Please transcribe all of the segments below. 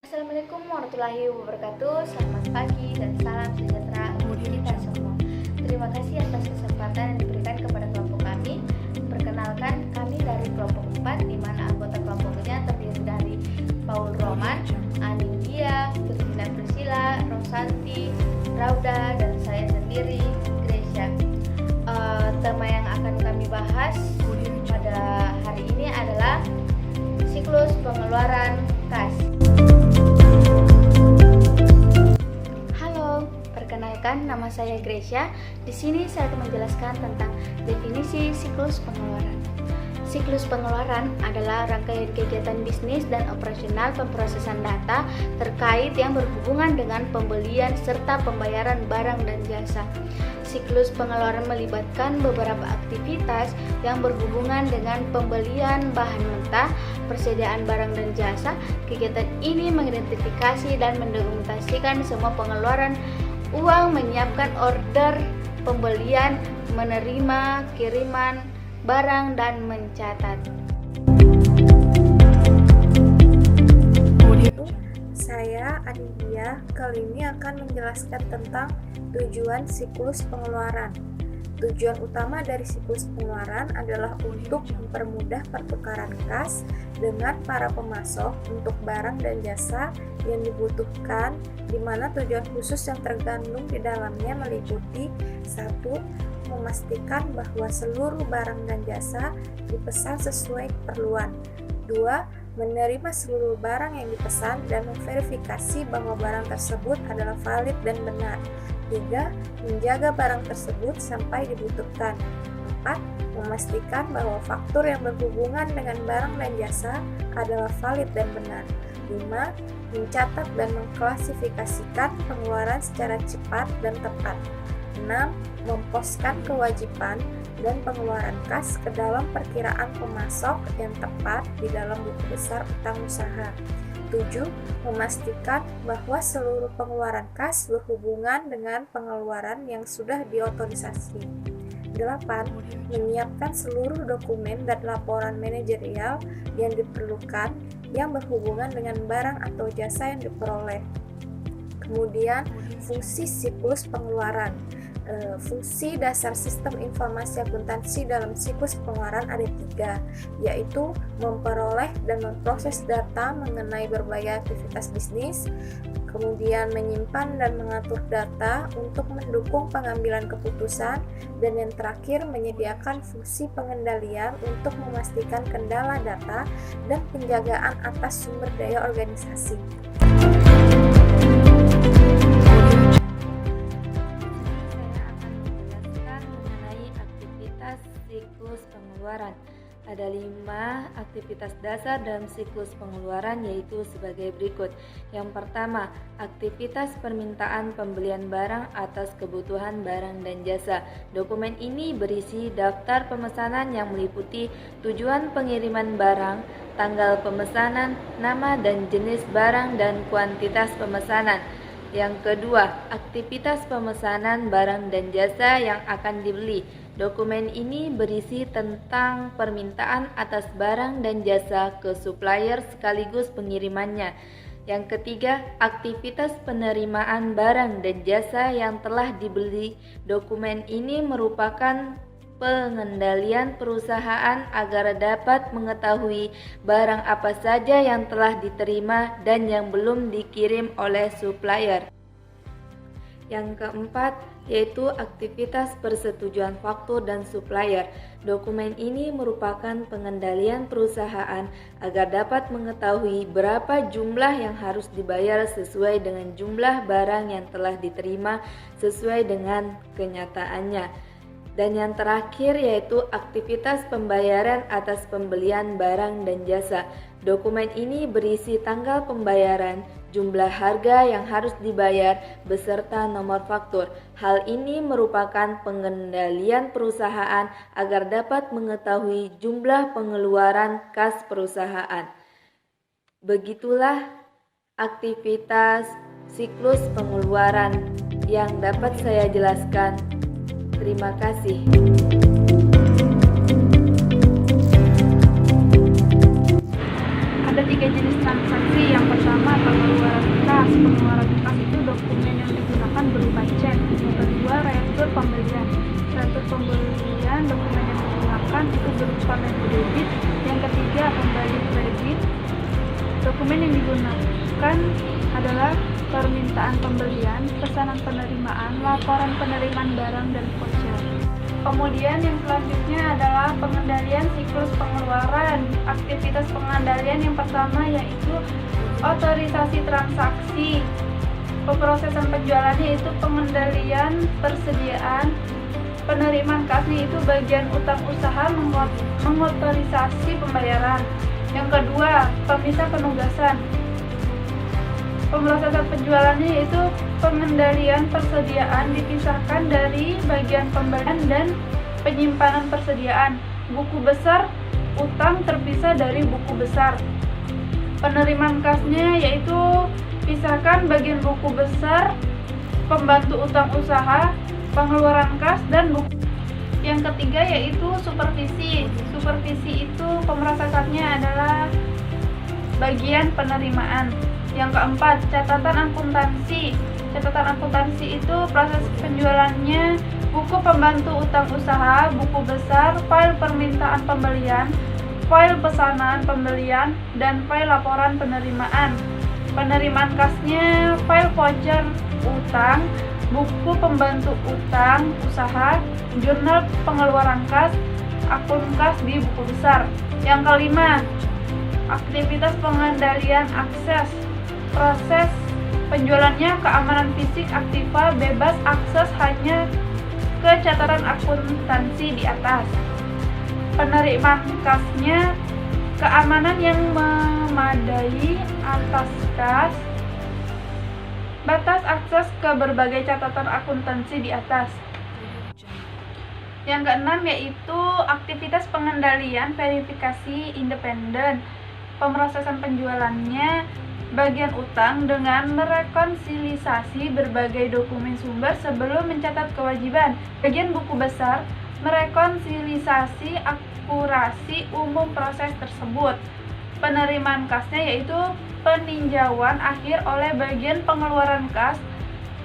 Assalamualaikum warahmatullahi wabarakatuh. Selamat pagi dan salam sejahtera untuk kita semua. Terima kasih atas kesempatan yang diberikan kepada kelompok kami. Perkenalkan, kami dari kelompok 4, di mana anggota kelompoknya terdiri dari Paul Roman, Anindya, Christina Priscilla, Rosanti, Rauda, dan saya sendiri, Gracia. Tema yang akan kami bahas pada hari ini adalah siklus pengeluaran kas. Perkenalkan, nama saya Gracia. Di sini saya akan menjelaskan tentang definisi siklus pengeluaran. Siklus pengeluaran adalah rangkaian kegiatan bisnis dan operasional pemrosesan data terkait yang berhubungan dengan pembelian serta pembayaran barang dan jasa. Siklus pengeluaran melibatkan beberapa aktivitas yang berhubungan dengan pembelian bahan mentah, persediaan barang dan jasa. Kegiatan ini mengidentifikasi dan mendokumentasikan semua pengeluaran uang, menyiapkan order pembelian, menerima kiriman barang, dan mencatat. Saya Anindya kali ini akan menjelaskan tentang tujuan siklus pengeluaran. Tujuan utama dari siklus pengeluaran adalah untuk mempermudah pertukaran kas dengan para pemasok untuk barang dan jasa yang dibutuhkan, di mana tujuan khusus yang terkandung di dalamnya meliputi 1. Memastikan bahwa seluruh barang dan jasa dipesan sesuai keperluan. 2. Menerima seluruh barang yang dipesan dan memverifikasi bahwa barang tersebut adalah valid dan benar. 3. Menjaga barang tersebut sampai dibutuhkan. 4. Memastikan bahwa faktur yang berhubungan dengan barang dan jasa adalah valid dan benar. 5. Mencatat dan mengklasifikasikan pengeluaran secara cepat dan tepat. 6. Memposkan kewajiban dan pengeluaran kas ke dalam perkiraan pemasok yang tepat di dalam buku besar utang usaha. 7. Memastikan bahwa seluruh pengeluaran kas berhubungan dengan pengeluaran yang sudah diotorisasi. 8. Menyiapkan seluruh dokumen dan laporan manajerial yang diperlukan yang berhubungan dengan barang atau jasa yang diperoleh. Kemudian, fungsi siklus pengeluaran. Fungsi dasar sistem informasi akuntansi dalam siklus pengeluaran ada 3, yaitu memperoleh dan memproses data mengenai berbagai aktivitas bisnis, kemudian menyimpan dan mengatur data untuk mendukung pengambilan keputusan, dan yang terakhir menyediakan fungsi pengendalian untuk memastikan kendala data dan penjagaan atas sumber daya organisasi. Siklus pengeluaran. Ada 5 aktivitas dasar dalam siklus pengeluaran, yaitu sebagai berikut. Yang pertama, aktivitas permintaan pembelian barang atas kebutuhan barang dan jasa. Dokumen ini berisi daftar pemesanan yang meliputi tujuan pengiriman barang, tanggal pemesanan, nama dan jenis barang, dan kuantitas pemesanan. Yang kedua, aktivitas pemesanan barang dan jasa yang akan dibeli. Dokumen ini berisi tentang permintaan atas barang dan jasa ke supplier sekaligus pengirimannya. Yang ketiga, aktivitas penerimaan barang dan jasa yang telah dibeli. Dokumen ini merupakan pengendalian perusahaan agar dapat mengetahui barang apa saja yang telah diterima dan yang belum dikirim oleh supplier. Yang keempat, yaitu aktivitas persetujuan faktur dan supplier. Dokumen ini merupakan pengendalian perusahaan agar dapat mengetahui berapa jumlah yang harus dibayar sesuai dengan jumlah barang yang telah diterima sesuai dengan kenyataannya. Dan yang terakhir yaitu aktivitas pembayaran atas pembelian barang dan jasa. Dokumen ini berisi tanggal pembayaran, jumlah harga yang harus dibayar, beserta nomor faktur. Hal ini merupakan pengendalian perusahaan agar dapat mengetahui jumlah pengeluaran kas perusahaan. Begitulah aktivitas siklus pengeluaran yang dapat saya jelaskan. Terima kasih. Ada 3 jenis transaksi. Yang pertama, pengeluaran pengeluaran kas itu dokumen yang digunakan berupa cek. Yang kedua, retur pembelian. Retur pembelian dokumen yang digunakan itu berupa memo debit. Yang ketiga, pembeli kredit. Dokumen yang digunakan adalah permintaan pembelian, pesanan penerimaan, laporan penerimaan barang, dan voucher. Kemudian yang selanjutnya adalah pengendalian siklus pengeluaran. Aktivitas pengendalian yang pertama yaitu otorisasi transaksi. Pemrosesan penjualannya itu pengendalian persediaan. Penerimaan kasnya itu bagian utang usaha mengotorisasi pembayaran. Yang kedua, pemisah penugasan. Pemrosesan penjualannya yaitu pengendalian persediaan dipisahkan dari bagian pembelian dan penyimpanan persediaan. Buku besar utang terpisah dari buku besar. Penerimaan kasnya yaitu pisahkan bagian buku besar, pembantu utang usaha, pengeluaran kas, dan buku. Yang ketiga yaitu supervisi. Supervisi itu pemrosesannya adalah bagian penerimaan. Yang keempat, catatan akuntansi. Catatan akuntansi itu proses penjualannya buku pembantu utang usaha, buku besar, file permintaan pembelian, file pesanan pembelian, dan file laporan penerimaan. Penerimaan kasnya file voucher utang, buku pembantu utang usaha, jurnal pengeluaran kas, akun kas di buku besar. Yang kelima, aktivitas pengendalian akses. Proses penjualannya keamanan fisik aktiva bebas akses hanya ke catatan akuntansi di atas. Penerimaan kasnya keamanan yang memadai atas kas, batas akses ke berbagai catatan akuntansi di atas. Yang keenam yaitu aktivitas pengendalian verifikasi independen. Pemrosesan penjualannya bagian utang dengan merekonsilisasi berbagai dokumen sumber sebelum mencatat kewajiban. Bagian buku besar merekonsilisasi akurasi umum proses tersebut. Penerimaan kasnya yaitu peninjauan akhir oleh bagian pengeluaran kas,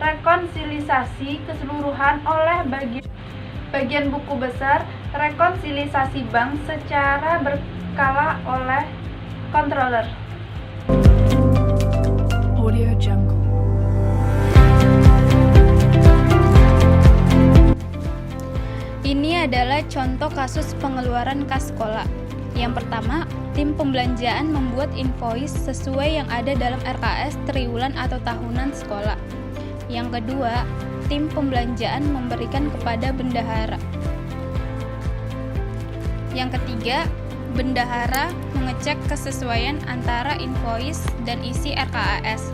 rekonsilisasi keseluruhan oleh bagian buku besar, rekonsilisasi bank secara berkala oleh controller. Audio Jungle. Ini adalah contoh kasus pengeluaran kas sekolah. Yang pertama, tim pembelanjaan membuat invoice sesuai yang ada dalam RKS triwulan atau tahunan sekolah. Yang kedua, tim pembelanjaan memberikan kepada bendahara. Yang ketiga, bendahara mengecek kesesuaian antara invoice dan isi RKAS.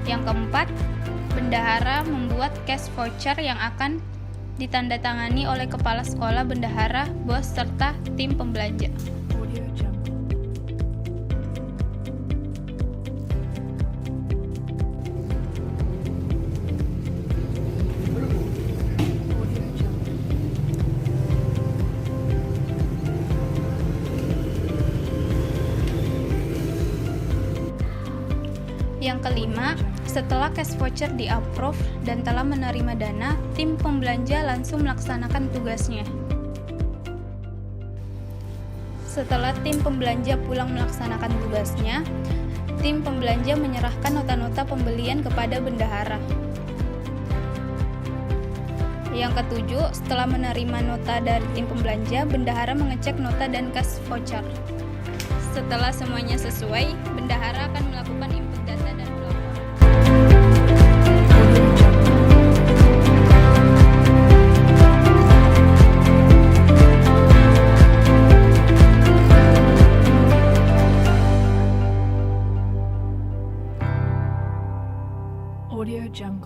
Yang keempat, bendahara membuat cash voucher yang akan ditandatangani oleh kepala sekolah, bendahara, bos, serta tim pembelanja. Audio Jungle. Audio Jungle. Yang kelima, setelah cash voucher di-approve dan telah menerima dana, tim pembelanja langsung melaksanakan tugasnya. Setelah tim pembelanja pulang melaksanakan tugasnya, tim pembelanja menyerahkan nota-nota pembelian kepada bendahara. Yang ketujuh, setelah menerima nota dari tim pembelanja, bendahara mengecek nota dan cash voucher. Setelah semuanya sesuai, bendahara akan melakukan